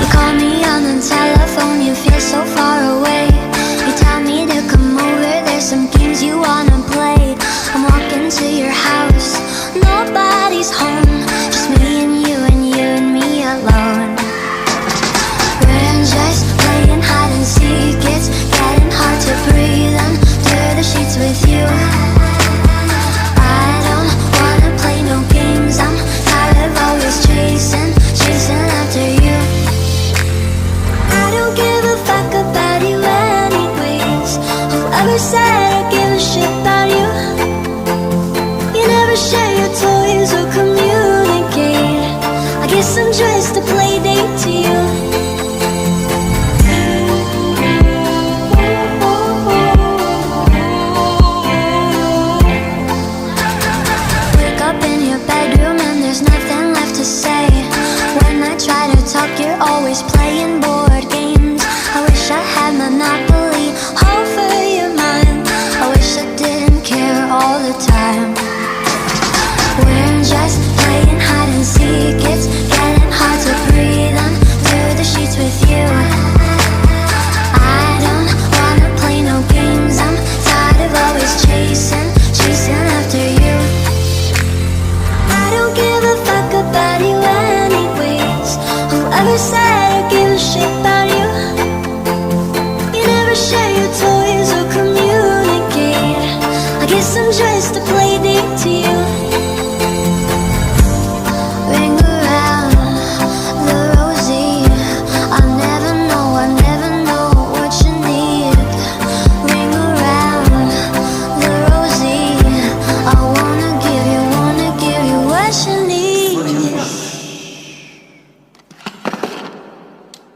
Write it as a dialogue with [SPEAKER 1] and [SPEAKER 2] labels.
[SPEAKER 1] You call me on the telephone, you feel so far away. You tell me to come over, there's some games you wanna play. I'm walking to your house, nobody's home, just me and you and you and me alone. We're just playing hide and seek, it's getting hard to breathe under the sheets with you. I don't wanna play no games, I'm tired of always chasing after you. I don't give a fuck about you anyways. Whoever said I give a shit about you? You never share your toys or communicate. I guess I'm just a play date to you. Wake up in your bedroom and there's nothing left to say. When I try to talk, you're always playing board games. I wish I had Monopoly over your mind. I wish I didn't care all the time. We're just playing hide and seek, it's getting hard to breathe under the sheets with you. I don't wanna play no games, I'm tired of always chasing after you. I don't give a fuck about you anyways. Whoever said